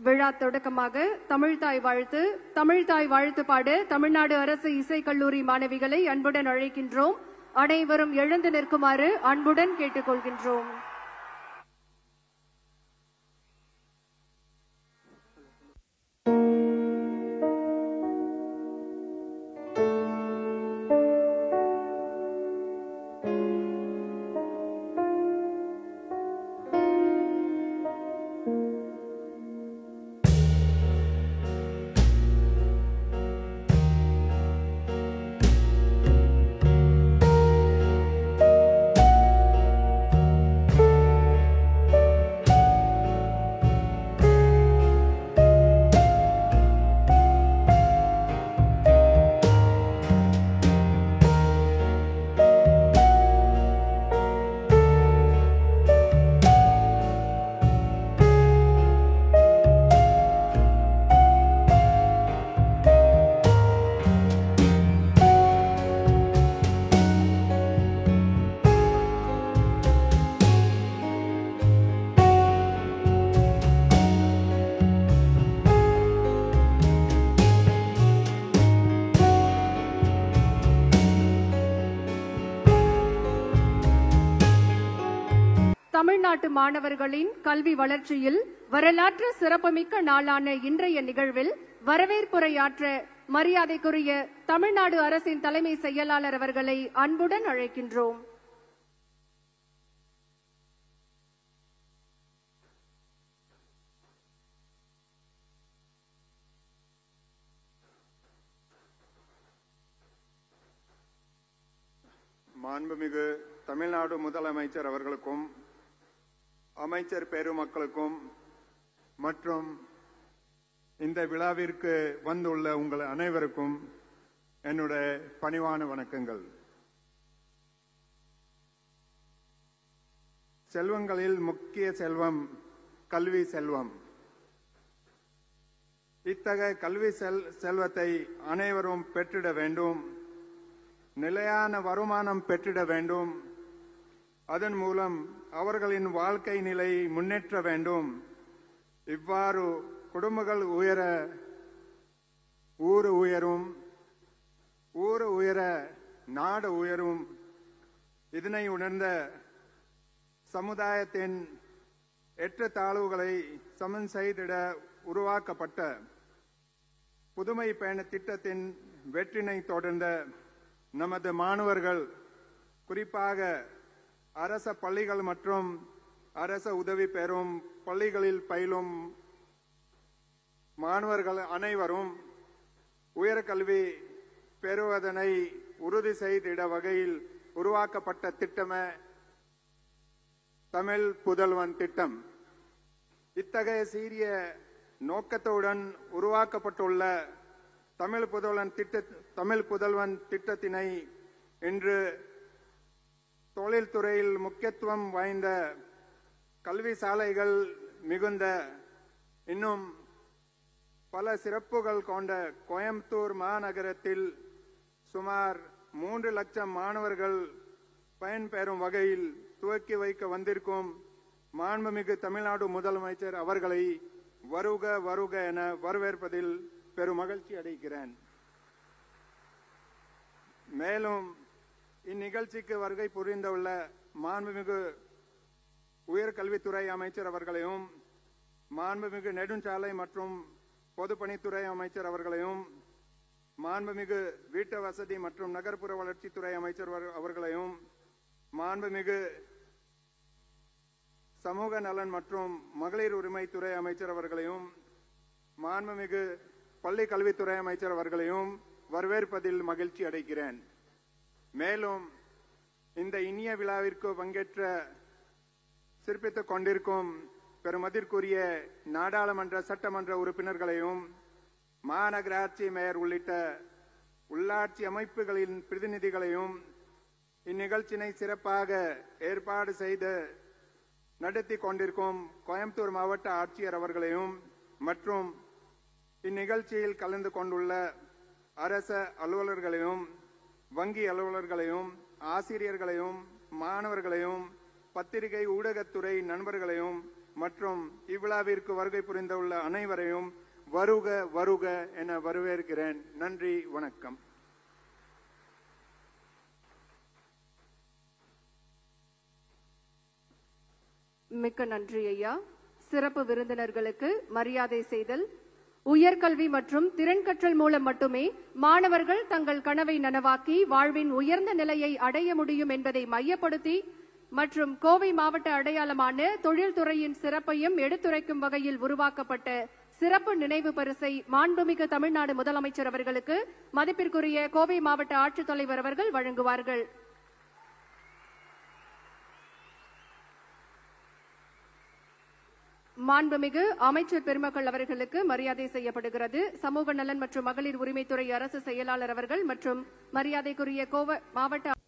விழா தொடக்கமாக தமிழ்தாய் வாழ்த்து பாட தமிழ்நாடு அரசு இசைக்கல்லூரி மாணவிகளை அன்புடன் அழைக்கின்றோம். அனைவரும் எழுந்து நிற்குமாறு அன்புடன் கேட்டுக்கொள்கின்றோம். தமிழ்நாட்டு மாணவர்களின் கல்வி வளர்ச்சியில் வரலாற்று சிறப்புமிக்க நாளான இன்றைய நிகழ்வில் வரவேற்புரையாற்ற மரியாதைக்குரிய தமிழ்நாடு அரசின் தலைமை செயலாளர் அவர்களை அன்புடன் அழைக்கின்றோம். மாண்புமிகு தமிழ்நாடு முதலமைச்சர் அவர்களுக்கும் அமைச்சர் பெருமக்களுக்கும் மற்றும் இந்த விழாவிற்கு வந்துள்ள உங்கள் அனைவருக்கும் என்னுடைய பணிவான வணக்கங்கள். செல்வங்களில் முக்கிய செல்வம் கல்வி செல்வம். இத்தகைய கல்வி செல்வத்தை அனைவரும் பெற்றிட வேண்டும். நிலையான வருமானம் பெற்றிட வேண்டும். அதன் மூலம் அவர்களின் வாழ்க்கை நிலை முன்னேற்ற வேண்டும். இவ்வாறு குடும்பங்கள் உயர ஊர் உயரும், ஊர் உயர நாடு உயரும். இதனை உணர்ந்த சமுதாயத்தின் ஏற்றத்தாழ்வுகளை சமன் செய்திட உருவாக்கப்பட்ட புதுமை பயண திட்டத்தின் வெற்றினை தொடர்ந்த நமது மாணவர்கள், குறிப்பாக அரச பள்ளிகள் மற்றும் அரச உதவி பெறும் பள்ளிகளில் பயிலும் மாணவர்கள் அனைவரும் உயர்கல்வி பெறுவதனை உறுதி செய்திட வகையில் உருவாக்கப்பட்ட திட்டமே தமிழ் புதல்வன் திட்டம். இத்தகைய சீரிய நோக்கத்துடன் உருவாக்கப்பட்டுள்ள தமிழ் புதல்வன் திட்டத்தினை இன்று தொழில்துறையில் முக்கியத்துவம் வாய்ந்த கல்வி சாலைகள் மிகுந்த இன்னும் பல சிறப்புகள் கொண்ட கோயம்புத்தூர் மாநகரத்தில் சுமார் 3 லட்சம் மாணவர்கள் பயன்பெறும் வகையில் துவக்கி வைக்க வந்திருக்கும் மாண்புமிகு தமிழ்நாடு முதலமைச்சர் அவர்களை வருக வருக என வரவேற்பதில் பெரும் மகிழ்ச்சி அடைகிறேன். மேலும் இந்நிகழ்ச்சிக்கு வருகை புரிந்துள்ள மாண்புமிகு உயர்கல்வித்துறை அமைச்சர் அவர்களையும், மாண்புமிகு நெடுஞ்சாலை மற்றும் பொதுப்பணித்துறை அமைச்சர் அவர்களையும், மாண்புமிகு வீட்டு வசதி மற்றும் நகர்ப்புற வளர்ச்சித்துறை அமைச்சர் அவர்களையும், மாண்புமிகு சமூக நலன் மற்றும் மகளிர் உரிமைத்துறை அமைச்சர் அவர்களையும், மாண்புமிகு பள்ளி கல்வித்துறை அமைச்சர் அவர்களையும் வரவேற்பதில் மகிழ்ச்சி அடைகிறேன். மேலும் இந்த இனிய விழாவிற்கு பங்கேற்ற சிறப்பித்துக் கொண்டிருக்கும் பெருமதிற்குரிய நாடாளுமன்ற சட்டமன்ற உறுப்பினர்களையும், மாநகராட்சி மேயர் உள்ளிட்ட உள்ளாட்சி அமைப்புகளின் பிரதிநிதிகளையும், இந்நிகழ்ச்சியினை சிறப்பாக ஏற்பாடு செய்து நடத்தி கொண்டிருக்கும் கோயம்புத்தூர் மாவட்ட ஆட்சியர் அவர்களையும் மற்றும் இந்நிகழ்ச்சியில் கலந்து கொண்டுள்ள அரச அலுவலர்களையும், வங்கி அலுவலர்களையும், ஆசிரியர்களையும், மாணவர்களையும், பத்திரிகை ஊடகத்துறை நண்பர்களையும் மற்றும் இவ்விழாவிற்கு வருகை புரிந்துள்ள அனைவரையும் வருக வருக என வரவேற்கிறேன். நன்றி, வணக்கம். மிக்க நன்றி ஐயா. சிறப்பு விருந்தினர்களுக்கு மரியாதை செய்தல். உயர்கல்வி மற்றும் திறன் கற்றல் மூலம் மட்டுமே மாணவர்கள் தங்கள் கனவை நனவாக்கி வாழ்வின் உயர்ந்த நிலையை அடைய முடியும் என்பதை மையப்படுத்தி மற்றும் கோவை மாவட்ட அடையாளமான தொழில்துறையின் சிறப்பையும் எடுத்துரைக்கும் வகையில் உருவாக்கப்பட்ட சிறப்பு நினைவு பரிசை மாண்புமிகு தமிழ்நாடு முதலமைச்சர் அவர்களுக்கு மதிப்பிற்குரிய கோவை மாவட்ட ஆட்சித்தலைவர் அவர்கள் வழங்குவார்கள். மாண்புமிகு அமைச்சர் பெருமக்கள் அவர்களுக்கு மரியாதை செய்யப்படுகிறது. சமூக நலன் மற்றும் மகளிர் உரிமைத்துறை அரசு செயலாளர் அவர்கள் மற்றும் மரியாதைக்குரிய கோவை மாவட்ட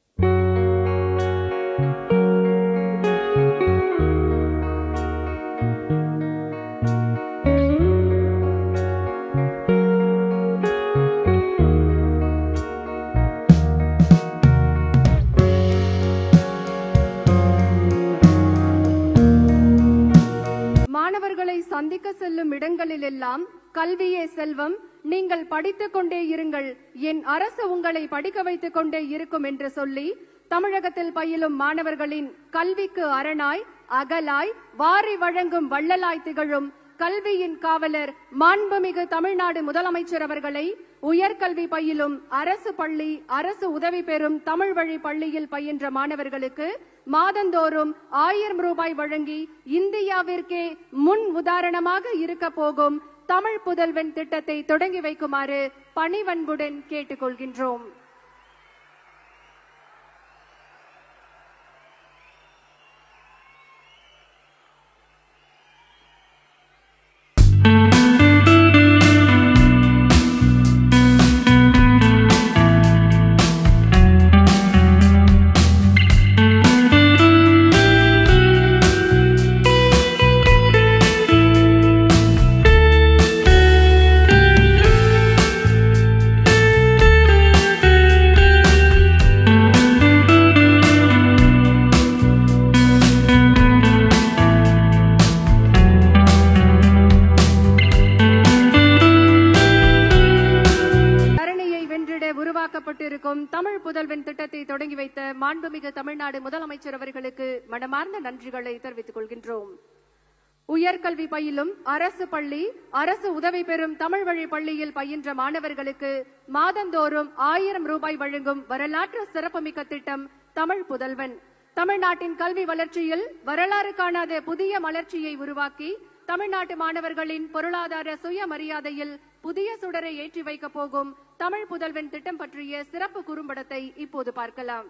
சந்திக்க செல்லும் இடங்களில் எல்லாம் கல்வியே செல்வம், நீங்கள் படித்துக் கொண்டே இருங்கள், என் அரசு உங்களை படிக்க வைத்துக் கொண்டே இருக்கும் என்று சொல்லி தமிழகத்தில் பயிலும் மாணவர்களின் கல்விக்கு அரணாய் அகலாய் வாரி வழங்கும் வள்ளலாய் திகழும் கல்வியின் காவலர் மாண்புமிகு தமிழ்நாடு முதலமைச்சர் அவர்களை உயர்கல்வி பயிலும் அரசு பள்ளி அரசு உதவி பெறும் தமிழ் வழி பள்ளியில் பயின்ற மாணவர்களுக்கு மாதந்தோறும் 1000 ரூபாய் வழங்கி இந்தியாவிற்கே முன் உதாரணமாக இருக்க போகும் தமிழ் புதல்வன் திட்டத்தை தொடங்கி வைக்குமாறு பணிவன்புடன் கேட்டுக்கொள்கின்றோம். தமிழ் புதல்வன் திட்டத்தை தொடங்கி வைத்த மாண்புமிகு தமிழ்நாடு முதலமைச்சர் அவர்களுக்கு மனமார்ந்த நன்றிகளை தெரிவித்துக் கொள்கின்றோம். உயர்கல்வி பயிலும் அரசு பள்ளி அரசு உதவி பெறும் தமிழ் வழி பள்ளியில் பயின்ற மாணவர்களுக்கு மாதந்தோறும் 1000 ரூபாய் வழங்கும் வரலாற்று சிறப்புமிக்க திட்டம் தமிழ் புதல்வன் தமிழ்நாட்டின் கல்வி வளர்ச்சியில் வரலாறு காணாத புதிய மலர்ச்சியை உருவாக்கி தமிழ்நாட்டு மாணவர்களின் பொருளாதார சுயமரியாதையில் புதிய சுடரை ஏற்றி வைக்க போகும் தமிழ் புதல்வன் திட்டம் பற்றிய சிறப்பு குறும்படத்தை இப்போது பார்க்கலாம்.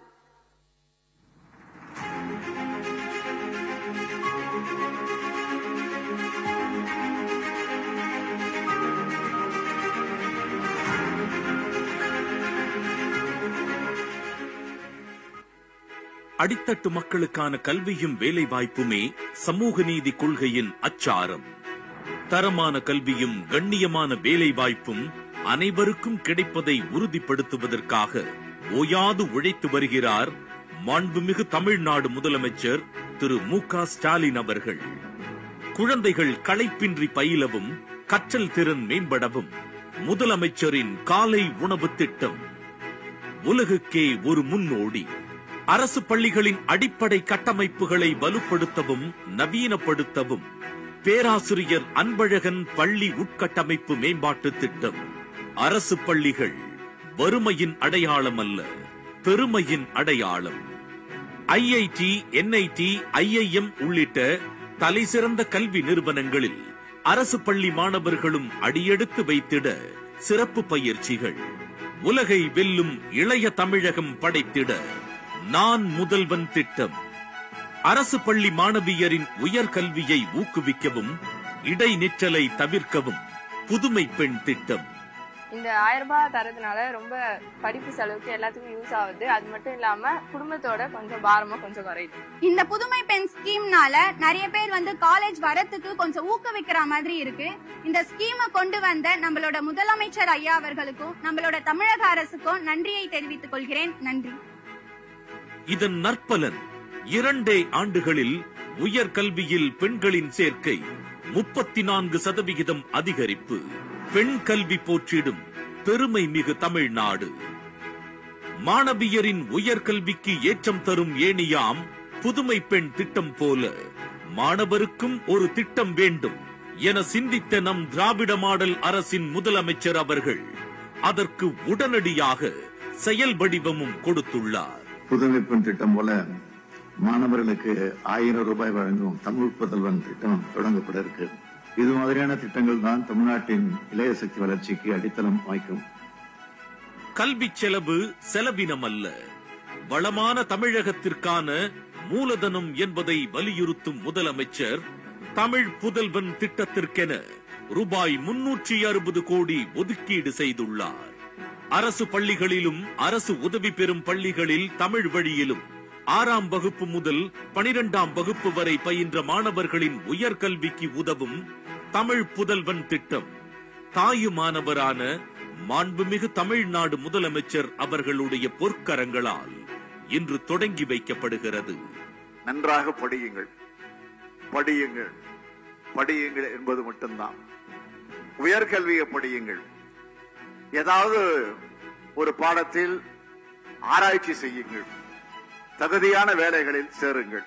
அடித்தட்டு மக்களுக்கான கல்வியும் வேலை வாய்ப்புமே சமூக நீதி கொள்கையின் அச்சாரம். தரமான கல்வியும் கண்ணியமான வேலை வாய்ப்பும் அனைவருக்கும் கிடைப்பதை உறுதிப்படுத்துவதற்காக ஓயாது உழைத்து வருகிறார் மாண்புமிகு தமிழ்நாடு முதலமைச்சர் திரு மு.க. ஸ்டாலின் அவர்கள். குழந்தைகள் களைப்பின்றி பயிலவும் கற்றல் திறன் மேம்படவும் முதலமைச்சரின் காலை உணவு திட்டம் உலகுக்கே ஒரு முன்னோடி. அரசு பள்ளிகளின் அடிப்படை கட்டமைப்புகளை வலுப்படுத்தவும் நவீனப்படுத்தவும் பேராசிரியர் அன்பழகன் பள்ளி உட்கட்டமைப்பு மேம்பாட்டு திட்டம். அரசு பள்ளிகள் வறுமையின் அடையாளம் அல்ல, பெருமையின் அடையாளம். ஐஐடி, என்ஐடி, IIM உள்ளிட்ட தலைசிறந்த கல்வி நிறுவனங்களில் அரசு பள்ளி மாணவர்களும் அடியெடுத்து வைத்திட சிறப்பு பயிற்சிகள். உலகை வெல்லும் இளைய தமிழகம் படைத்திட நான் முதல்வன் திட்டம். அரசு பள்ளி மாணவியரின் உயர்கல்வியை ஊக்குவிக்கவும் இடைநிற்றலை தவிர்க்கவும் புதுமை பெண் திட்டம். இந்த 1000 ரூபாய் தரதுனால ரொம்ப படிப்பு செலவுக்கு எல்லாத்துக்கும் யூஸ் ஆகுது. அது மட்டும் இல்லாம குடும்பத்தோட கொஞ்சம் பாரமா கொஞ்சம் குறையுது. இந்த புதுமை பெண் ஸ்கீம்னால நிறைய பேர் காலேஜ் வரத்துக்கு கொஞ்சம் ஊக்குவிக்கிற மாதிரி இருக்கு. இந்த ஸ்கீமை கொண்டு வந்த நம்மளோட முதலமைச்சர் ஐயா அவர்களுக்கும் நம்மளோட தமிழக அரசுக்கும் நன்றியை தெரிவித்துக் கொள்கிறேன். நன்றி. இதன் நற்பலன் 2 ஆண்டுகளில் உயர்கல்வியில் பெண்களின் சேர்க்கை 34% அதிகரிப்பு. பெண் கல்வி போற்றிடும் பெருமை மிகு தமிழ்நாடு. மாணவியரின் உயர்கல்விக்கு ஏற்றம் தரும் ஏணியாம் புதுமை பெண் திட்டம் போல மாணவருக்கும் ஒரு திட்டம் வேண்டும் என சிந்தித்த நம் திராவிட மாடல் அரசின் முதலமைச்சர் அவர்கள் அதற்கு உடனடியாக செயல் வடிவமும் கொடுத்துள்ளார். புதுமை பெண் திட்டம் போல மாணவர்களுக்கு 1000 ரூபாய் வழங்கும் தமிழ் புதல்வன் திட்டம் தொடங்கப்பட இருக்கு. இது மாதிரியான திட்டங்கள் தான் தமிழ்நாட்டின் இளைய சக்தி வளர்ச்சிக்கு அடித்தளம் அமைக்கும். கல்வி செலவு செலவினம் அல்ல, வளமான தமிழகத்திற்கான மூலதனம் என்பதை வலியுறுத்தும் முதலமைச்சர் தமிழ் புதல்வன் திட்டத்திற்கென ரூபாய் 360 கோடி ஒதுக்கீடு செய்துள்ளார். அரசு பள்ளிகளிலும் அரசு உதவி பெறும் பள்ளிகளில் தமிழ் வழியிலும் 6ஆம் வகுப்பு முதல் 12ஆம் வகுப்பு வரை பயின்ற மாணவர்களின் உயர்கல்விக்கு உதவும் தமிழ் புதல்வன் திட்டம் தாயுமானவரான மாண்புமிகு தமிழ்நாடு முதலமைச்சர் அவர்களுடைய பொற்கரங்களால் இன்று தொடங்கி வைக்கப்படுகிறது. நன்றாக படியுங்கள், படியுங்கள், படியுங்கள் என்பது மட்டும்தான். உயர்கல்வியை படியுங்கள். ஏதாவது ஒரு பாடத்தில் ஆராய்ச்சி செய்யுங்கள். தகுதியான வேலைகளில் சேருங்கள்.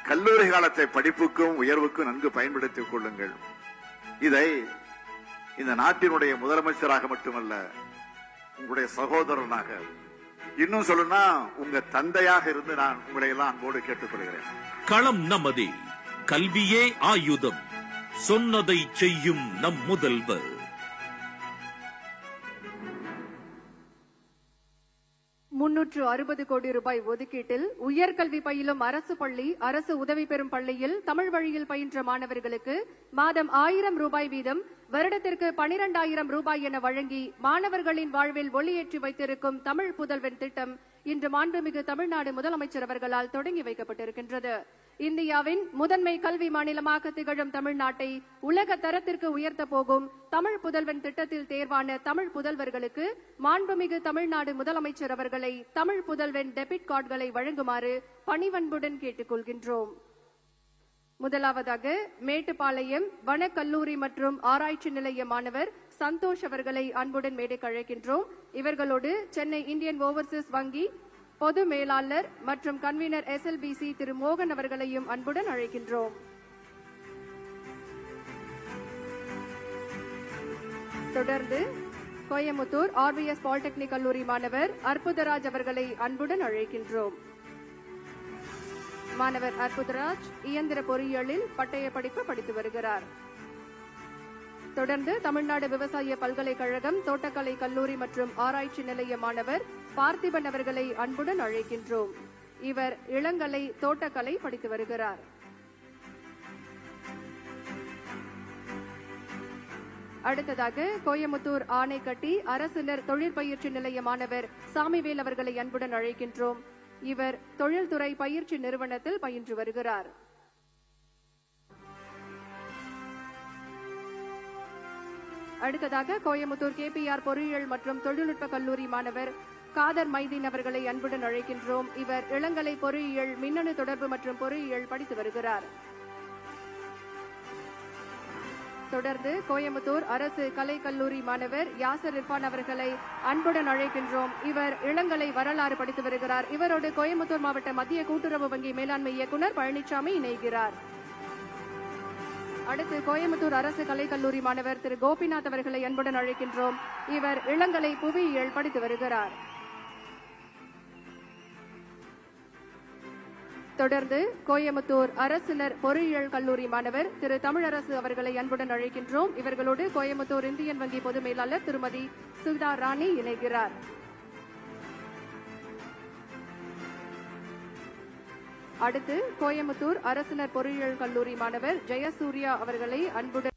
கல்லூரி காலத்தை படிப்புக்கும் உயர்வுக்கும் நன்கு பயன்படுத்திக் கொள்ளுங்கள். இதை இந்த நாட்டினுடைய முதலமைச்சராக மட்டுமல்ல, உங்களுடைய சகோதரனாக, இன்னும் சொல்லுனா உங்க தந்தையாக இருந்து நான் உங்களை எல்லாம் அன்போடு கேட்டுக்கொள்கிறேன். களம் நமதே, கல்வியே ஆயுதம், சொன்னதை செய்யும் நம் முதல்வர். ₹360 கோடி ஒதுக்கீட்டில் உயர்கல்வி பயிலும் அரசு பள்ளி, அரசு உதவி பெறும் பள்ளியில் தமிழ் வழியில் பயின்ற மாணவர்களுக்கு மாதம் ₹1000 வீதம், வருடத்திற்கு ₹12,000 என வழங்கி மாணவர்களின் வாழ்வில் ஒளியேற்றி வைத்திருக்கும் தமிழ் புதல்வன் திட்டம் இன்று மாண்புமிகு தமிழ்நாடு முதலமைச்சர் அவர்களால் தொடங்கி வைக்கப்பட்டிருக்கின்றது. இந்தியாவின் முதன்மை கல்வி மாநிலமாக திகழும் தமிழ்நாட்டை உலக தரத்திற்கு உயர்த்த போகும் தமிழ் புதல்வன் திட்டத்தில் தேர்வான தமிழ் புதல்வர்களுக்கு மாண்புமிகு தமிழ்நாடு முதலமைச்சர் அவர்களை தமிழ் புதல்வன் டெபிட் கார்டுகளை வழங்குமாறு பணிவன்புடன் கேட்டுக் கொள்கின்றோம். முதலாவதாக மேட்டுப்பாளையம் வனக்கல்லூரி மற்றும் ஆராய்ச்சி நிலைய மாணவர் சந்தோஷ் அவர்களை அன்புடன் மேடைக்கு அழைக்கின்றோம். இவர்களோடு சென்னை இந்தியன் ஓவர்சீஸ் வங்கி பொது மேலாளர் மற்றும் கன்வீனர் SLBC திரு மோகன் அவர்களையும் அன்புடன் அழைக்கின்றோம். தொடர்ந்து கோயமுத்தூர் RVS பாலிடெக்னிக் கல்லூரி மாணவர் அற்புதராஜ் அவர்களை அன்புடன் அழைக்கின்றோம். மாணவர் அற்புதராஜ் இயந்திர பொறியியலில் பட்டய படிப்பு படித்து வருகிறார். தொடர்ந்து தமிழ்நாடு விவசாய பல்கலைக்கழகம் தோட்டக்கலை கல்லூரி மற்றும் ஆராய்ச்சி நிலைய மாணவர் பார்த்திபன் அவர்களை அன்புடன் அழைக்கின்றோம். இவர் இளங்கலை தோட்டக்கலை படித்து வருகிறார். அடுத்ததாக கோயமுத்தூர் ஆனைக்கட்டி அரசினர் தொழிற்பயிற்சி நிலைய மாணவர் சாமிவேல் அவர்களை அன்புடன் அழைக்கின்றோம். இவர் தொழில்துறை பயிற்சி நிறுவனத்தில் பயின்று வருகிறார். அடுத்ததாக கோயமுத்தூர் KPR பொறியியல் மற்றும் தொழில்நுட்ப கல்லூரி மாணவர் காதர் மைதீன் அவர்களை அன்புடன் அழைக்கின்றோம். இவர் இளங்கலை பொறியியல் மின்னணு தொடர்பு மற்றும் பொறியியல் படித்து வருகிறார். தொடர்ந்து கோயமுத்தூர் அரசு கலை கல்லூரி மாணவர் யாசர் இர்பான் அவர்களை அன்புடன் அழைக்கின்றோம். இவர் இளங்கலை வரலாறு படித்து வருகிறார். இவரோடு கோயமுத்தூர் மாவட்ட மத்திய கூட்டுறவு வங்கி மேலாண்மை இயக்குநர் பழனிசாமி இணைகிறார். அடுத்து கோயமுத்தூர் அரசு கலை கல்லூரி மாணவர் திரு கோபிநாத் அவர்களை அன்புடன் அழைக்கின்றோம். இவர் இளங்கலை புவியியல் படித்து வருகிறார். தொடர்ந்து கோயமுத்தூர் அரசினர் பொறியியல் கல்லூரி மாணவர் திரு தமிழரசு அவர்களை அன்புடன் அழைக்கின்றோம். இவர்களோடு கோயமுத்தூர் இந்தியன் வங்கி பொது மேலாளர் திருமதி சுதா ராணி இணைகிறார். அடுத்து கோயமுத்தூர் அரசினர் பொறியியல் கல்லூரி மாணவர் ஜெயசூர்யா அவர்களை அன்புடன்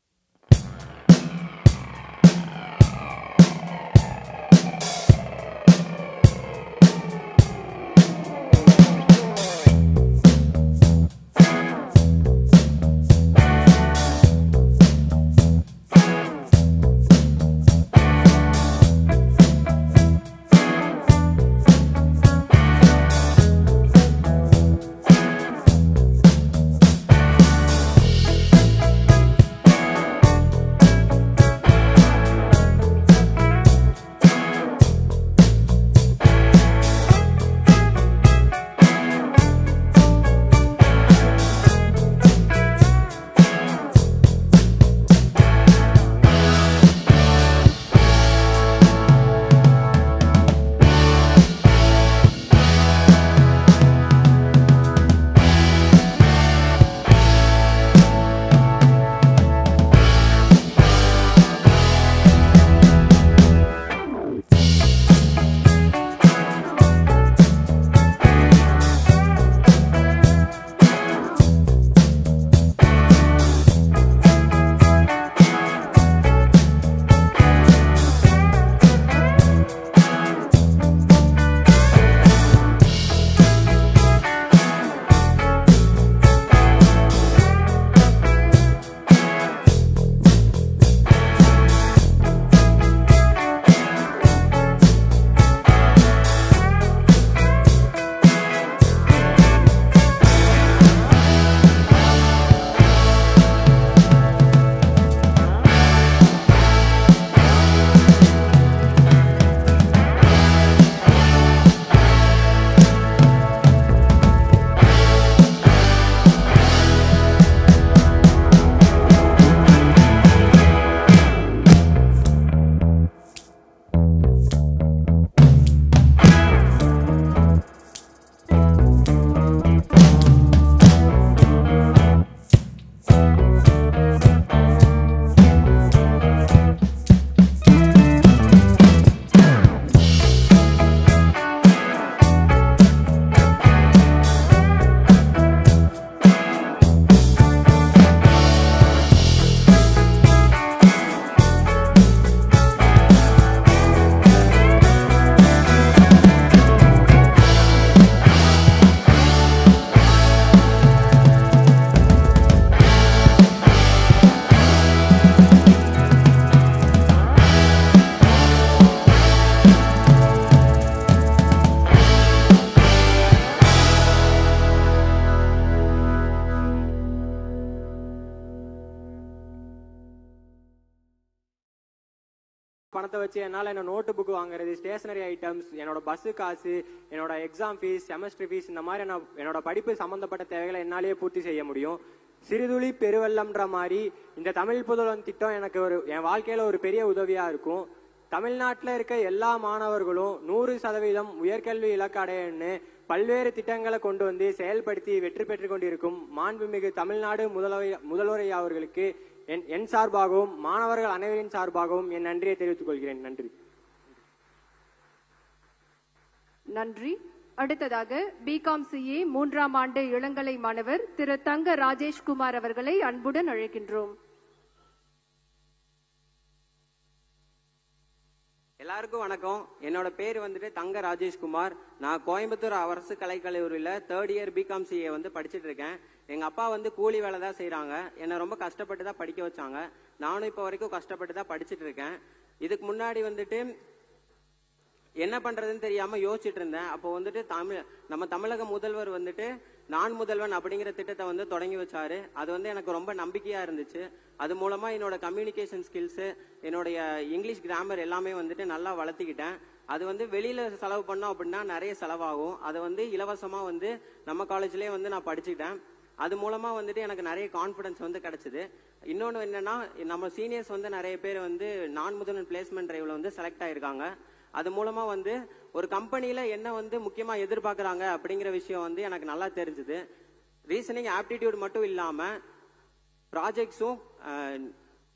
பணத்தை வச்சு என்னால் என்ன நோட்டு புக் வாங்குறது, ஸ்டேஷனரி ஐட்டம்ஸ், என்னோட பஸ்ஸு காசு, என்னோட எக்ஸாம் ஃபீஸ், செமஸ்டர் ஃபீஸ், இந்த மாதிரி என்னோட படிப்பு சம்பந்தப்பட்ட தேவைகளை என்னாலேயே பூர்த்தி செய்ய முடியும். சிறுதுளி பெருவெள்ளம்ன்ற மாதிரி இந்த தமிழ் புதல்வன் திட்டம் எனக்கு என் வாழ்க்கையில ஒரு பெரிய உதவியா இருக்கும். தமிழ்நாட்டில் இருக்க எல்லா மாணவர்களும் 100% உயர்கல்வி இலக்கு அடையன்னு பல்வேறு திட்டங்களை கொண்டு வந்து செயல்படுத்தி வெற்றி பெற்றுக் கொண்டிருக்கும் மாண்புமிகு தமிழ்நாடு முதல்வர் அவர்களுக்கு என் சார்பாகவும் மாணவர்கள் அனைவரின் சார்பாகவும் என் நன்றியை தெரிவித்துக் கொள்கிறேன். நன்றி. நன்றி. அடுத்ததாக பிகாம் சிஏ 3ஆம் ஆண்டு இளங்கலை மாணவர் திரு தங்க ராஜேஷ்குமார் அவர்களை அன்புடன் அழைக்கின்றோம். எல்லாருக்கும் வணக்கம். என்னோட பேர் வந்துட்டு தங்க ராஜேஷ்குமார். நான் கோயம்புத்தூர் அரசு கலைக்கல்லூரியில் 3rd இயர் பிகாம் சிஏ படிச்சுட்டு இருக்கேன். எங்க அப்பா கூலி வேலை தான் செய்யறாங்க. என்னை ரொம்ப கஷ்டப்பட்டு தான் படிக்க வச்சாங்க. நானும் இப்போ வரைக்கும் கஷ்டப்பட்டு தான் படிச்சுட்டு இருக்கேன். இதுக்கு முன்னாடி என்ன பண்றதுன்னு தெரியாம யோசிச்சுட்டு இருந்தேன். அப்போ நம்ம தமிழக முதல்வர் நான் முதல்வன் அப்படிங்கிற திட்டத்தை தொடங்கி வச்சாரு. அது எனக்கு ரொம்ப நம்பிக்கையா இருந்துச்சு. அது மூலமா என்னோட கம்யூனிகேஷன் ஸ்கில்ஸ், என்னுடைய இங்கிலீஷ் கிராமர் எல்லாமே நல்லா வளர்த்திக்கிட்டேன். அது வெளியில செலவு பண்ணோம் அப்படின்னா நிறைய செலவாகும். அது இலவசமா நம்ம காலேஜ்லயே நான் படிச்சுக்கிட்டேன். அது மூலமா எனக்கு நிறைய கான்பிடன்ஸ் கிடைச்சது. இன்னொன்னு என்னன்னா, நம்ம சீனியர்ஸ் நிறைய பேர் நான் முதல்வன் பிளேஸ்மெண்ட் டிரைவ்ல செலக்ட் ஆயிருக்காங்க. அது மூலமா ஒரு கம்பெனில என்ன முக்கியமா எதிர்பார்க்கறாங்க அப்படிங்கிற விஷயம் எனக்கு நல்லா தெரிஞ்சது. ரீசனிங் ஆப்டிடியூட் மட்டும் இல்லாம ப்ராஜெக்ட்ஸும்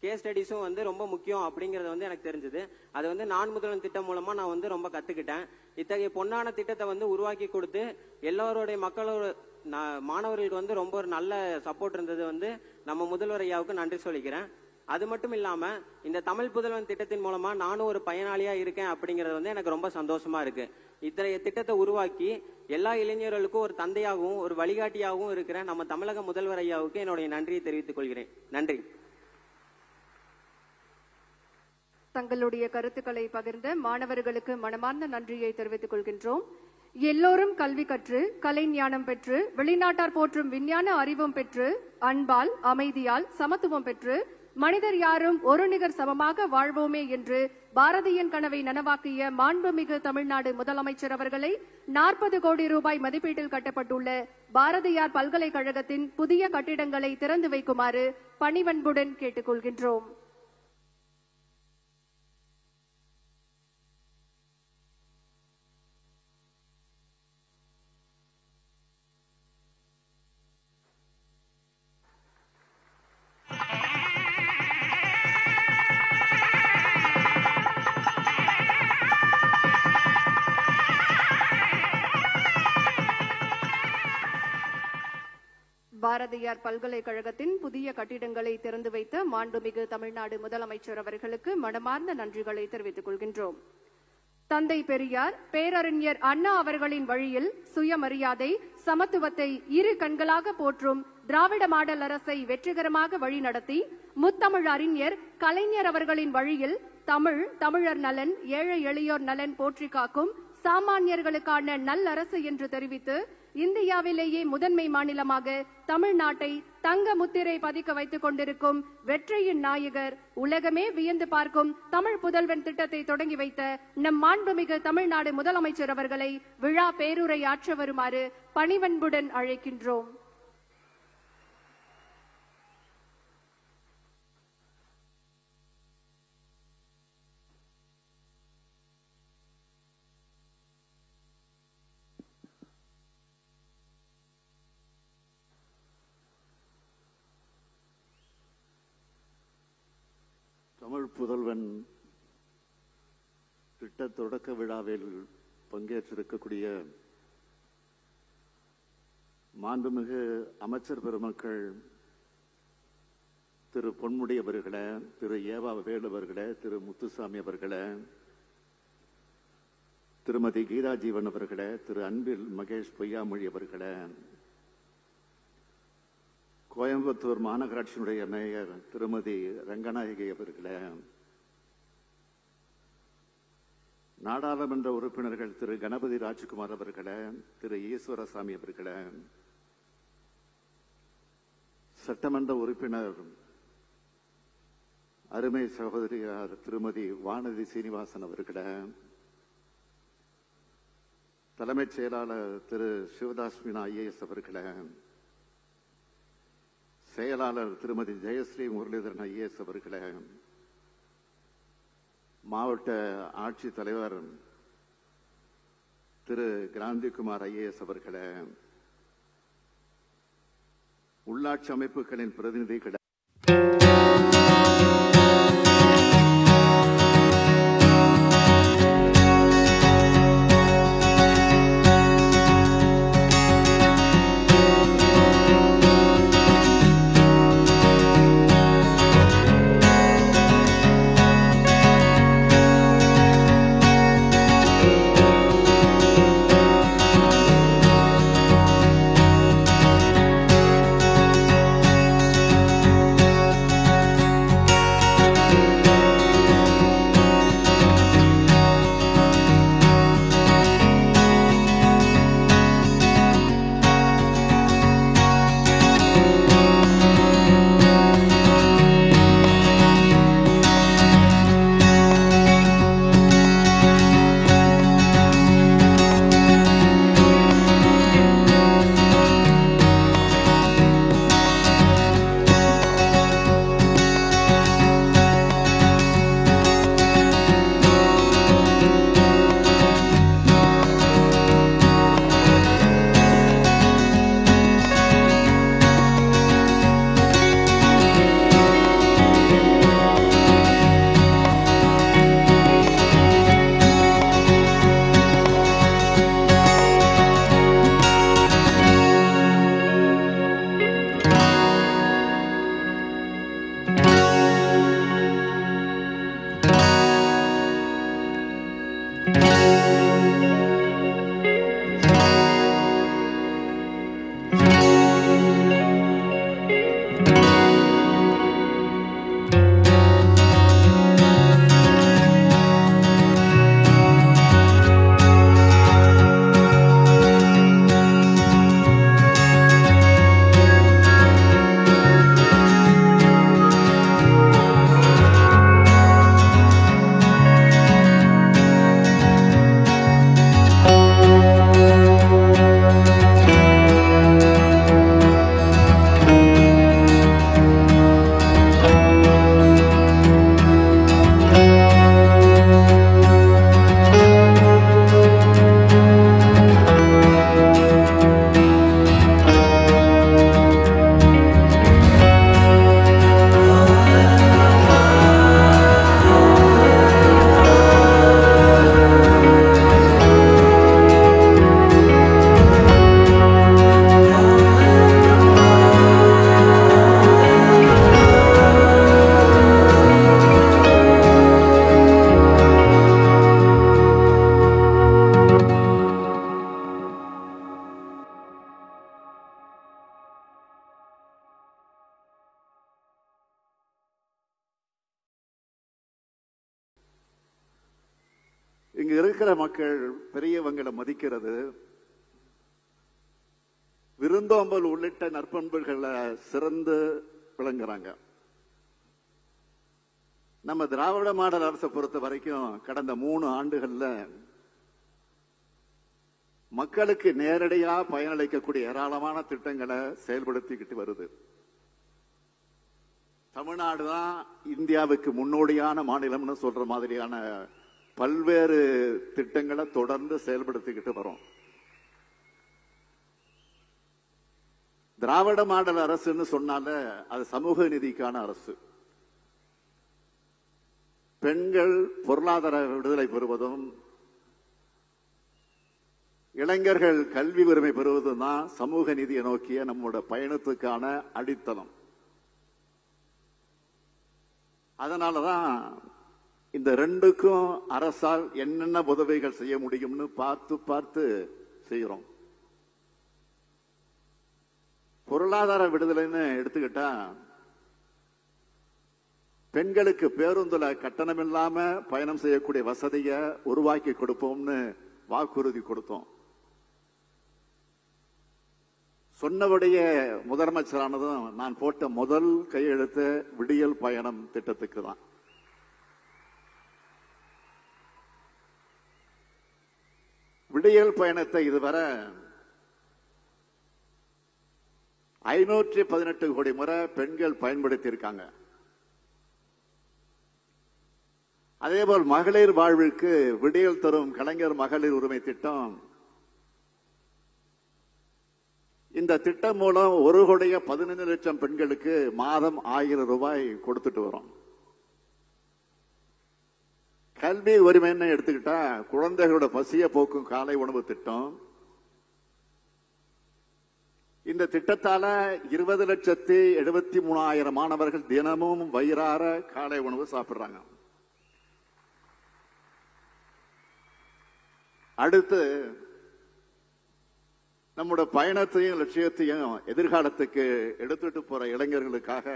கேஸ் ஸ்டடிஸும் ரொம்ப முக்கியம் அப்படிங்கறது எனக்கு தெரிஞ்சது. அது நான் முதல்வன் திட்டம் மூலமா நான் ரொம்ப கத்துக்கிட்டேன். இத்தகைய பொன்னான திட்டத்தை உருவாக்கி கொடுத்து எல்லாரோடைய மக்களோட மாணவர்களுக்கு ரொம்ப ஒரு நல்ல சப்போர்ட் இருந்தது நம்ம முதல்வர் ஐயாவுக்கு நன்றி சொல்லிக்கிறேன். அது மட்டும் இல்லாம இந்த தமிழ் புதல்வன் திட்டத்தின் மூலமா நானும் ஒரு பயனாளியா இருக்கேன் அப்படிங்கறது எனக்கு ரொம்ப சந்தோஷமா இருக்கு. இத்தகைய திட்டத்தை உருவாக்கி எல்லா இளைஞர்களுக்கும் ஒரு தந்தையாகவும் ஒரு வழிகாட்டியாகவும் இருக்கிற நம்ம தமிழக முதல்வர் ஐயாவுக்கு என்னுடைய நன்றியை தெரிவித்துக் கொள்கிறேன். நன்றி. தங்களுடைய கருத்துக்களை பகிர்ந்த மாணவர்களுக்கு மனமார்ந்த நன்றியை தெரிவித்துக் கொள்கின்றோம். எல்லோரும் கல்வி கற்று கலை ஞானம் பெற்று வெளிநாட்டார் போற்றும் விஞ்ஞான அறிவும் பெற்று அன்பால் அமைதியால் சமத்துவம் பெற்று மனிதர் யாரும் ஒரு நிகர் சமமாக வாழ்வோமே என்று பாரதியின் கனவை நனவாக்கிய மாண்புமிகு தமிழ்நாடு முதலமைச்சர் அவர்களை 40 கோடி ரூபாய் மதிப்பீட்டில் கட்டப்பட்டுள்ள பாரதியார் பல்கலைக்கழகத்தின் புதிய கட்டிடங்களை திறந்து வைக்குமாறு பணிவன்புடன் கேட்டுக்கொள்கின்றோம். பாரதியார் பல்கலைக்கழகத்தின் புதிய கட்டிடங்களை திறந்து வைத்த மாண்புமிகு தமிழ்நாடு முதலமைச்சர் அவர்களுக்கு மனமார்ந்த நன்றிகளை தெரிவித்துக் கொள்கின்றோம். தந்தை பெரியார், பேரறிஞர் அண்ணா அவர்களின் வழியில் சுயமரியாதை, சமத்துவத்தை இரு கண்களாக போற்றும் திராவிட மாடல் அரசை வெற்றிகரமாக வழிநடத்தி முத்தமிழ் அறிஞர் கலைஞர் அவர்களின் வழியில் தமிழர் நலன், ஏழை எளியோர் நலன் போற்றி காக்கும் சாமானியர்களுக்கான நல்லரசு என்று தெரிவித்து இந்தியாவிலேயே முதன்மை மாநிலமாக தமிழ்நாட்டை தங்க முத்திரை பதிக்க வைத்துக் கொண்டிருக்கும் வெற்றியின் நாயகர், உலகமே வியந்து பார்க்கும் தமிழ் புதல்வன் திட்டத்தை தொடங்கி வைத்த நம் மாண்புமிகு தமிழ்நாடு முதலமைச்சர் அவர்களை விழா பேருரை ஆற்ற வருமாறு பணிவன்புடன் அழைக்கின்றோம். தமிழ் புதல்வன் திட்ட தொடக்க விழாவில் பங்கேற்றிருக்கக்கூடிய மாண்புமிகு அமைச்சர் பெருமக்கள் திரு பொன்முடி அவர்களே, திரு ஏவா வேலு அவர்களே, திரு முத்துசாமி அவர்களே, திருமதி கீதா ஜீவன் அவர்களே, திரு அன்பில் மகேஷ் பொய்யாமொழி அவர்களே, கோயம்புத்தூர் மாநகராட்சியினுடைய மேயர் திருமதி ரங்கநாயகி அவர்களே, நாடாளுமன்ற உறுப்பினர்கள் திரு கணபதி ராஜ்குமார் அவர்களே, திரு ஈஸ்வரசாமி அவர்களே, சட்டமன்ற உறுப்பினர் அருமை சகோதரியார் திருமதி வானதி சீனிவாசன் அவர்களே, தலைமைச் செயலாளர் திரு சிவதாஸ் மீனா IAS அவர்களே, செயலாளர் திருமதி ஜெயஸ்ரீ முரளிதரன் IAS அவர்களே, மாவட்ட ஆட்சித்தலைவர் திரு கிராந்திகுமார் IAS அவர்களே, உள்ளாட்சி அமைப்புகளின் பிரதிநிதிகள், இங்க இருக்கிற மக்கள் பெரியவங்களை மதிக்கிறது, விருந்தோம்பல் உள்ளிட்ட நற்பண்புகளை சிறந்து விளங்குறாங்க. நம்ம திராவிட மாடல் அரசை பொறுத்த வரைக்கும் கடந்த 3 ஆண்டுகள்ல மக்களுக்கு நேரடியா பயனளிக்கக்கூடிய ஏராளமான திட்டங்களை செயல்படுத்திக்கிட்டு வருது. தமிழ்நாடு தான் இந்தியாவுக்கு முன்னோடியான மாநிலம்னு சொல்ற மாதிரியான பல்வேறு திட்டங்களை தொடர்ந்து செயல்படுத்திக்கிட்டு வரோம். திராவிட மாடல் அரசுன்னு சொன்னால அது சமூக நீதிக்கான அரசு. பெண்கள் பொருளாதார விடுதலை பெறுவதும் இளைஞர்கள் கல்வி உரிமை பெறுவதும் தான் சமூக நீதியை நோக்கிய நம்முடைய பயணத்துக்கான அடித்தளம். அதனாலதான் இந்த ரெண்டுக்கும் அரசால் என்னென்ன உதவிகள் செய்ய முடியும்னு பார்த்து பார்த்து செய்யறோம். பொருளாதார விடுதலைன்னு எடுத்துக்கிட்டா பெண்களுக்கு பேருந்துல கட்டணம் இல்லாம பயணம் செய்யக்கூடிய வசதியை உருவாக்கி கொடுப்போம்னு வாக்குறுதி கொடுத்தோம். சொன்னபடியே முதலமைச்சரானதும் நான் போட்ட முதல் கையெழுத்து விடியல் பயணம் திட்டத்துக்கு தான். விடியல் பயணத்தை இதுவரை 518 கோடி முறை பெண்கள் பயன்படுத்தி இருக்காங்க. அதேபோல் மகளிர் வாழ்விற்கு விடியல் தரும் கலைஞர் மகளிர் உரிமை திட்டம், இந்த திட்டம் மூலம் 1,15 லட்சம் பெண்களுக்கு மாதம் 1000 ரூபாய் கொடுத்துட்டு வரோம். கல்வி உரிமைன்னு எடுத்துக்கிட்டா குழந்தைகளோட பசிய போக்கும் காலை உணவு திட்டம். இந்த திட்டத்தால 20,73,000 மாணவர்கள் தினமும் வயிறார காலை உணவு சாப்பிடுறாங்க. அடுத்து நம்முடைய பயணத்தையும் லட்சியத்தையும் எதிர்காலத்துக்கு எடுத்துட்டு போற இளைஞர்களுக்காக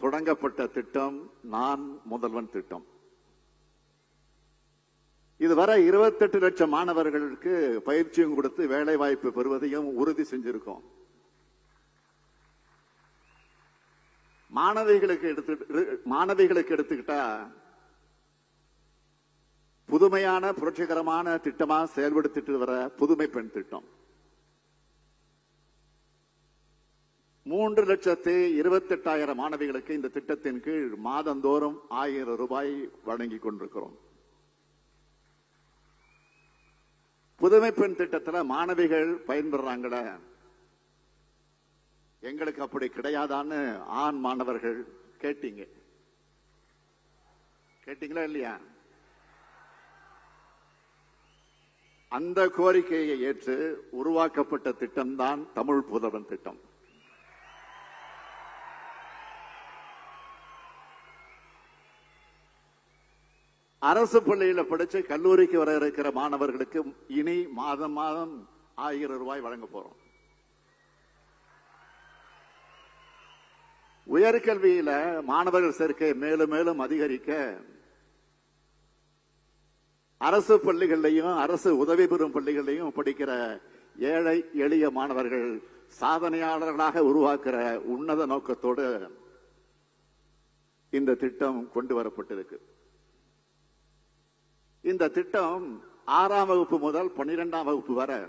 தொடங்கப்பட்ட திட்டம் நான் முதல்வன் திட்டம். இதுவரை 28 லட்சம் மாணவர்களுக்கு பயிற்சியும் கொடுத்து வேலை வாய்ப்பு பெறுவதையும் உறுதி செஞ்சிருக்கோம். மாணவிகளுக்கு எடுத்துக்கிட்டா புதுமையான புரட்சிகரமான திட்டமா செயல்படுத்திட்டு வர புதுமை பெண் திட்டம் 3,28,000 மாணவிகளுக்கு இந்த திட்டத்தின் கீழ் மாதந்தோறும் 1000 ரூபாய் வழங்கி கொண்டிருக்கிறோம். புதுமை பெண் திட்டத்தில் மாணவிகள் பயன்பெறாங்கள, எங்களுக்கு அப்படி கிடையாதான்னு ஆண் மாணவர்கள் கேட்டீங்களா இல்லையா? அந்த கோரிக்கையை ஏற்று உருவாக்கப்பட்ட திட்டம் தான் தமிழ் புதல்வன் திட்டம். அரசு பள்ளியில் படிச்சு கல்லூரிக்கு வர இருக்கிற மாணவர்களுக்கு இனி மாதம் 1000 ரூபாய் வழங்க போறோம். உயர்கல்வியில மாணவர்கள் சேர்க்கை மேலும் மேலும் அதிகரிக்க அரசு பள்ளிகளையும் அரசு உதவி பெறும் பள்ளிகளையும் படிக்கிற ஏழை எளிய மாணவர்கள் சாதனையாளர்களாக உருவாக்குற உன்னத நோக்கத்தோடு இந்த திட்டம் கொண்டு வரப்பட்டிருக்கு. இந்த திட்டம் 6ஆம் வகுப்பு முதல் 12ஆம் வகுப்பு வரை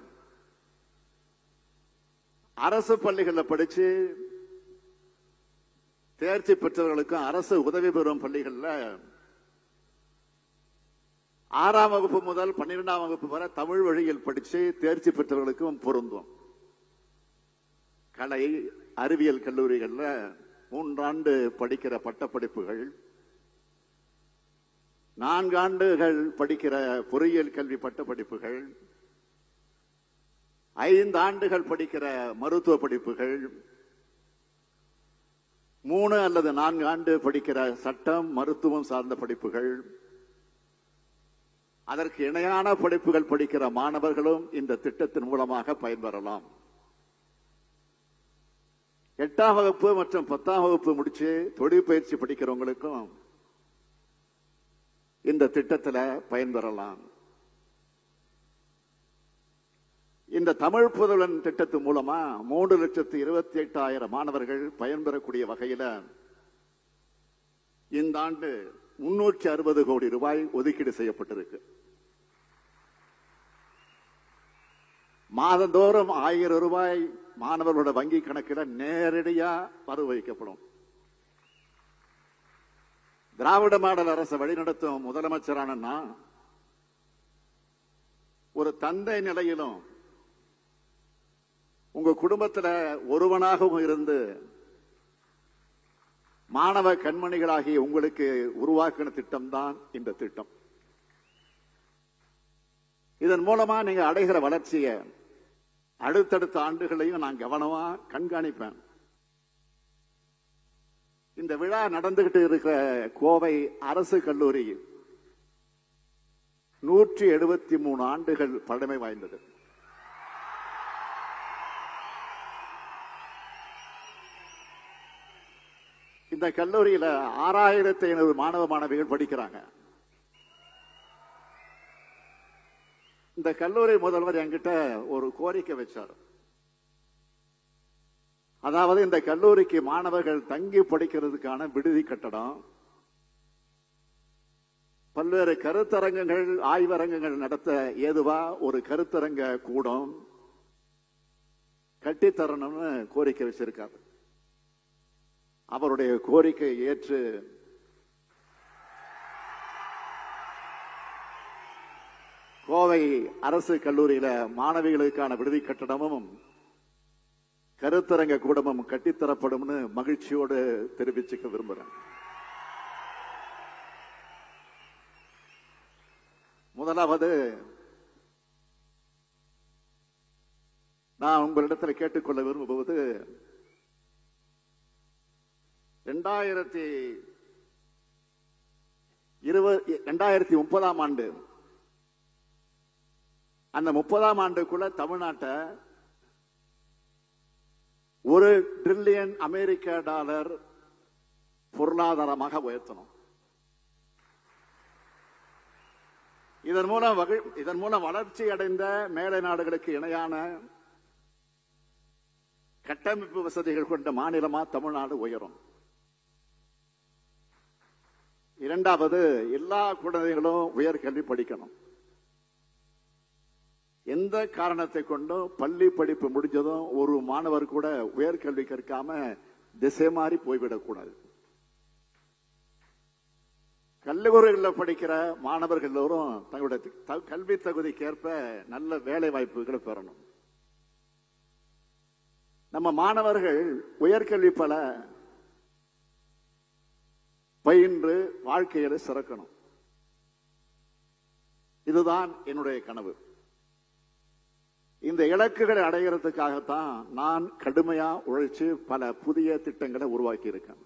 அரசு பள்ளிகளில் படிச்சு தேர்ச்சி பெற்றவர்களுக்கும் அரசு உதவி பெறும் பள்ளிகளில் 6ஆம் வகுப்பு முதல் 12ஆம் வகுப்பு வரை தமிழ் வழியில் படிச்சு தேர்ச்சி பெற்றவர்களுக்கும் பொருந்தும். கலை அறிவியல் கல்லூரிகள்ல 3 ஆண்டு படிக்கிற பட்டப்படிப்புகள், 4 ஆண்டுகள் படிக்கிற பொறியியல் கல்வி பட்டப்படிப்புகள், 5 ஆண்டுகள் படிக்கிற மருத்துவ படிப்புகள், 3 அல்லது 4 ஆண்டு படிக்கிற சட்டம் மருத்துவம் சார்ந்த படிப்புகள், அதற்கு இணையான படிப்புகள் படிக்கிற மாணவர்களும் இந்த திட்டத்தின் மூலமாக பயன்பெறலாம். 8ஆம் வகுப்பு மற்றும் 10ஆம் வகுப்பு முடிச்சு தொழில் பயிற்சி படிக்கிறவங்களுக்கும் இந்த திட்டத்தில் பயன்பெறலாம். இந்த தமிழ் புதல்வன் திட்டத்தின் மூலமா 3,28,000 மாணவர்கள் பயன்பெறக்கூடிய வகையில் இந்த ஆண்டு 360 கோடி ரூபாய் ஒதுக்கீடு செய்யப்பட்டிருக்கு. மாதந்தோறும் 1000 ரூபாய் மாணவர்களோட வங்கி கணக்கில் நேரடியா வரவு வைக்கப்படும். திராவிட மாடல் அரசை வழிநடத்தும் முதலமைச்சரான ஒரு தந்தை நிலையிலும் உங்க குடும்பத்தில் ஒருவனாகவும் இருந்து மாணவ கண்மணிகளாகி உங்களுக்கு உருவாக்கின திட்டம் தான் இந்த திட்டம். இதன் மூலமா நீங்க அடைகிற வளர்ச்சியை அடுத்தடுத்த ஆண்டுகளையும் நான் கவனமா கண்காணிப்பேன். இந்த விழா நடந்துகிட்டு இருக்கிற கோவை அரசு கல்லூரி 173 ஆண்டுகள் பழமை வாய்ந்தது. இந்த கல்லூரியில 6,500 மாணவ மாணவிகள் படிக்கிறாங்க. இந்த கல்லூரி முதல்வர் என்கிட்ட ஒரு கோரிக்கை வச்சார். அதாவது இந்த கல்லூரிக்கு மாணவர்கள் தங்கி படிக்கிறதுக்கான விடுதி கட்டடம், பல்வேறு கருத்தரங்கங்கள், ஆய்வரங்கங்கள் நடத்த ஏதுவா ஒரு கருத்தரங்க கூடம் கட்டித்தரணும்னு கோரிக்கை வச்சிருக்காரு. அவருடைய கோரிக்கை ஏற்று கோவை அரசு கல்லூரியில மாணவிகளுக்கான விடுதி கட்டடமும் கருத்தரங்க கூடமும் கட்டித்தரப்படும்னு மகிழ்ச்சியோடு தெரிவிச்சுக்க விரும்புறேன். முதலாவது, நான் உங்களிடத்தில் கேட்டுக்கொள்ள விரும்புவது, 2030 ஆண்டு, அந்த 30 ஆண்டுக்குள்ள தமிழ்நாட்டை $1 டிரில்லியன் அமெரிக்க பொருளாதாரமாக உயர்த்தணும். இதன் மூலம் வளர்ச்சி அடைந்த மேலை நாடுகளுக்கு இணையான கட்டமைப்பு வசதிகள் கொண்ட மாநிலமா தமிழ்நாடு உயரும். இரண்டாவது, எல்லா குழந்தைகளும் உயர்கல்வி படிக்கணும். எந்த காரணத்தை கொண்டும் பள்ளி படிப்பு முடிஞ்சதும் ஒரு மாணவர் கூட உயர்கல்வி கற்காம திசை மாறி போய்விடக்கூடாது. கல்லூரிகளில் படிக்கிற மாணவர்கள் எல்லோரும் தங்களுடைய கல்வி தகுதிக்கேற்ப நல்ல வேலை வாய்ப்புகளை பெறணும். நம்ம மாணவர்கள் உயர்கல்வி பல பயின்று வாழ்க்கையில சிறக்கணும். இதுதான் என்னுடைய கனவு. இந்த இலக்குகளை அடைகிறதுக்காகத்தான் நான் கடுமையா உழைச்சு பல புதிய திட்டங்களை உருவாக்கி இருக்கேன்.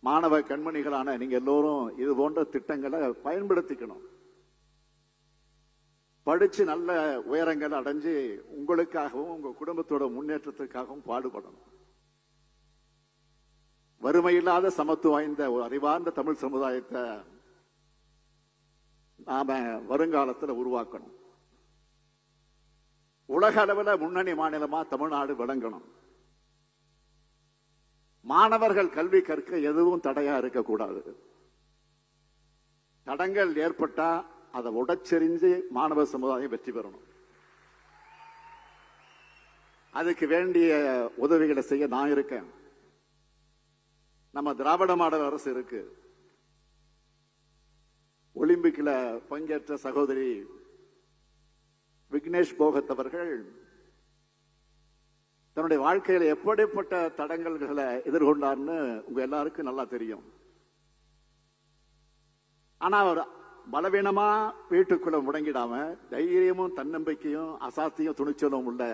மாணவ கண்மணிகளான நீங்க எல்லோரும் இது போன்ற திட்டங்களை பயன்படுத்திக்கணும். படிச்சு நல்ல உயரங்கள் அடைஞ்சு உங்களுக்காகவும் உங்க குடும்பத்தோட முன்னேற்றத்துக்காகவும் பாடுபடணும். வறுமையில்லாத சமத்துவம் வாய்ந்த ஒரு அறிவார்ந்த தமிழ் சமுதாயத்தை நாம வருங்காலத்தில் உருவாக்கணும். உலக அளவில் முன்னணி மாநிலமா தமிழ்நாடு விளங்கணும். மாணவர்கள் கல்வி கற்க எதுவும் தடையா இருக்கக்கூடாது. தடங்கள் ஏற்பட்டா அதை உடைச்செறிஞ்சு மாணவ சமுதாயம் வெற்றி பெறணும். அதுக்கு வேண்டிய உதவிகளை செய்ய நான் இருக்கேன். நம்ம திராவிட மாடல் அரசு இருக்கு. ஒலிம்பிக்ல பங்கேற்ற சகோதரி விக்னேஷ் போகத் அவர்கள் தன்னுடைய வாழ்க்கையில எப்படிப்பட்ட தடங்கல்களை எதிர்கொண்டார்னு உங்க எல்லாருக்கும் நல்லா தெரியும். ஆனா அவர் பலவீனமா வீட்டுக்குள்ள முடங்கிடாம தைரியமும் தன்னம்பிக்கையும் அசாத்தியும் துணிச்சலும் உள்ள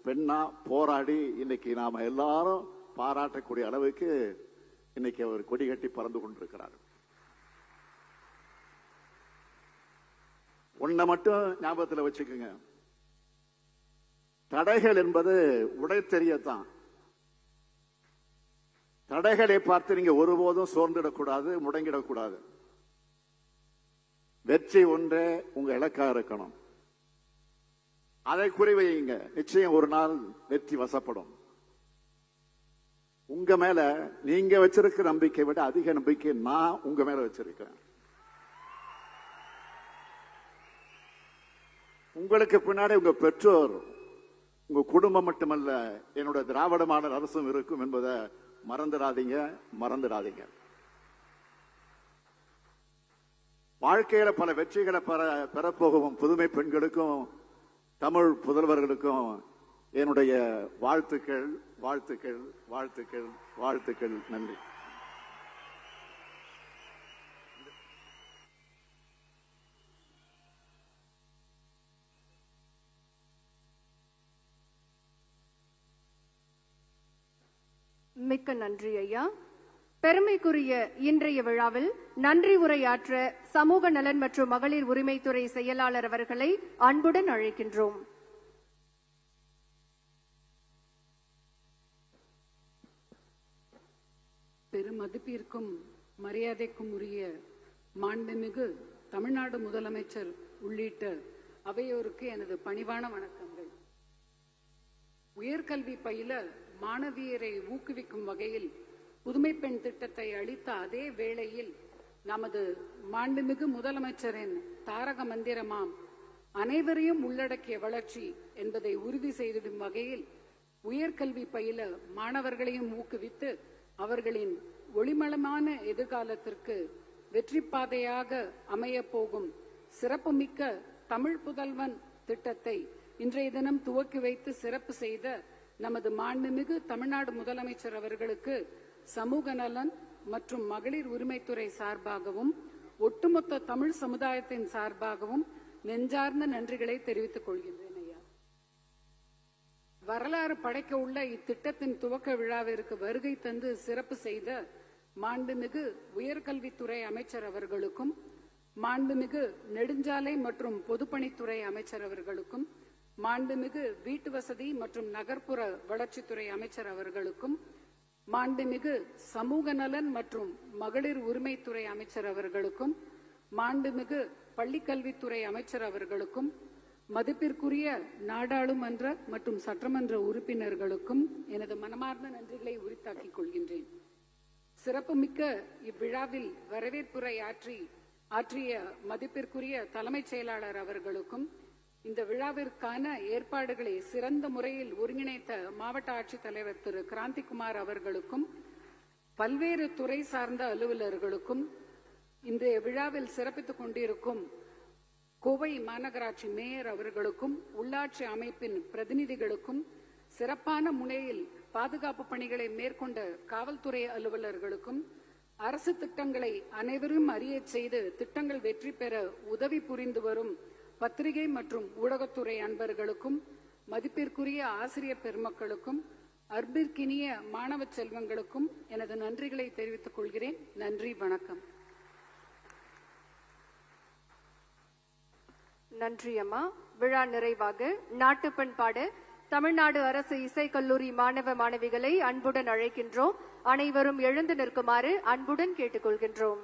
பெண்ணா போராடி இன்னைக்கு நாம எல்லாரும் பாராட்டக்கூடிய அளவுக்கு இன்னைக்கு அவர் கொடி கட்டி பறந்து கொண்டிருக்கிறார். ஒன்ன மட்டும் ஞாபகத்தில் வச்சுக்கோங்க, தடைகள் என்பது உடைத்தெறியத்தான். தடைகளை பார்த்து நீங்க ஒருபோதும் சோர்ந்திடக்கூடாது, முடங்கிடக்கூடாது. வெற்றி ஒன்றே உங்க இலக்கா இருக்கணும். அதை குறிவையுங்க. நிச்சயம் ஒரு நாள் வெற்றி வசப்படும். உங்க மேல நீங்க வச்சிருக்கிற நம்பிக்கை விட அதிக நம்பிக்கை நான் உங்க மேல வச்சிருக்கிறேன். உங்களுக்கு பின்னாடி உங்க பெற்றோர், உங்க குடும்பம் மட்டுமல்ல, என்னோட திராவிட மாடல் அரசும் இருக்கும் என்பதை மறந்துடாதீங்க. வாழ்க்கையில பல வெற்றிகளை பெறப்போகும் புதுமை பெண்களுக்கும் தமிழ் புதல்வர்களுக்கும் என்னுடைய வாழ்த்துக்கள். நன்றி. மிக்க நன்றி ஐயா. பெருமைக்குரிய இன்றைய விழாவில் நன்றி உரையாற்ற சமூக நலன் மற்றும் மகளிர் உரிமைத்துறை செயலாளர் அவர்களை அன்புடன் அழைக்கின்றோம். பெருமதிப்பிற்கும் மரியாதைக்கும் உரிய மாண்புமிகு தமிழ்நாடு முதலமைச்சர் உள்ளிட்ட அவையோருக்கு எனது பணிவான வணக்கங்கள். உயர்கல்வி பயில மாணவியரை ஊக்குவிக்கும் வகையில் புதுமை பெண் திட்டத்தை அளித்த அதே வேளையில் நமது மாண்புமிகு முதலமைச்சரின் தாரக மந்திரமாம் அனைவரையும் உள்ளடக்கிய வளர்ச்சி என்பதை உறுதி செய்திடும் வகையில் உயர்கல்வி பயில மாணவர்களையும் ஊக்குவித்து அவர்களின் ஒளிமளமான எதிர்காலத்திற்கு வெற்றி பாதையாக அமைய போகும் சிறப்புமிக்க தமிழ் புதல்வன் திட்டத்தை இன்றைய தினம் துவக்கி வைத்து சிறப்பு செய்த நமது மாண்புமிகு தமிழ்நாடு முதலமைச்சர் அவர்களுக்கு சமூக நலன் மற்றும் மகளிர் உரிமைத்துறை சார்பாகவும் ஒட்டுமொத்த தமிழ் சமுதாயத்தின் சார்பாகவும் நெஞ்சார்ந்த நன்றிகளை தெரிவித்துக் கொள்கின்றேன் ஐயா. வரலாறு படைக்க உள்ள இத்திட்டத்தின் துவக்க விழாவிற்கு வருகை தந்து சிறப்பு செய்த மாண்புமிகு உயர்கல்வித்துறை அமைச்சர் அவர்களுக்கும் மாண்புமிகு நெடுஞ்சாலை மற்றும் பொதுப்பணித்துறை அமைச்சர் அவர்களுக்கும் மாண்புமிகு வீட்டு வசதி மற்றும் நகர்ப்புற வளர்ச்சித்துறை அமைச்சர் அவர்களுக்கும் மாண்புமிகு சமூக நலன் மற்றும் மகளிர் உரிமைத்துறை அமைச்சர் அவர்களுக்கும் மாண்புமிகு பள்ளிக்கல்வித்துறை அமைச்சர் அவர்களுக்கும் மதிப்பிற்குரிய நாடாளுமன்ற மற்றும் சட்டமன்ற உறுப்பினர்களுக்கும் எனது மனமார்ந்த நன்றிகளை உரித்தாக்கிக் கொள்கின்றேன். சிறப்புமிக்க இவ்விழாவில் வரவேற்புரை ஆற்றிய மதிப்பிற்குரிய தலைமைச் செயலாளர் அவர்களுக்கும் இந்த விழாவிற்கான ஏற்பாடுகளை சிறந்த முறையில் ஒருங்கிணைத்த மாவட்ட ஆட்சித்தலைவர் திரு கிராந்திகுமார் அவர்களுக்கும் பல்வேறு துறை சார்ந்த அலுவலர்களுக்கும் இன்றைய விழாவில் சிறப்பித்துக் கொண்டிருக்கும் கோவை மாநகராட்சி மேயர் அவர்களுக்கும் உள்ளாட்சி அமைப்பின் பிரதிநிதிகளுக்கும் சிறப்பான முறையில் பாதுகாப்பு பணிகளை மேற்கொண்ட காவல்துறை அலுவலர்களுக்கும் அரசு திட்டங்களை அனைவரும் அறியச் செய்து திட்டங்கள் வெற்றி பெற உதவி புரிந்து வரும் பத்திரிகை மற்றும் ஊடகத்துறை அன்பர்களுக்கும் மதிப்பிற்குரிய ஆசிரியர் பெருமக்களுக்கும் அன்பிற்கினிய மாணவ செல்வங்களுக்கும் எனது நன்றிகளை தெரிவித்துக் கொள்கிறேன். நன்றி, வணக்கம். நன்றி அம்மா. விழா நிறைவாக நாட்டுப்பண் பாட தமிழ்நாடு அரசு இசைக்கல்லூரி மாணவ மாணவிகளை அன்புடன் அழைக்கின்றோம். அனைவரும் எழுந்து நிற்குமாறு அன்புடன் கேட்டுக்கொள்கின்றோம்.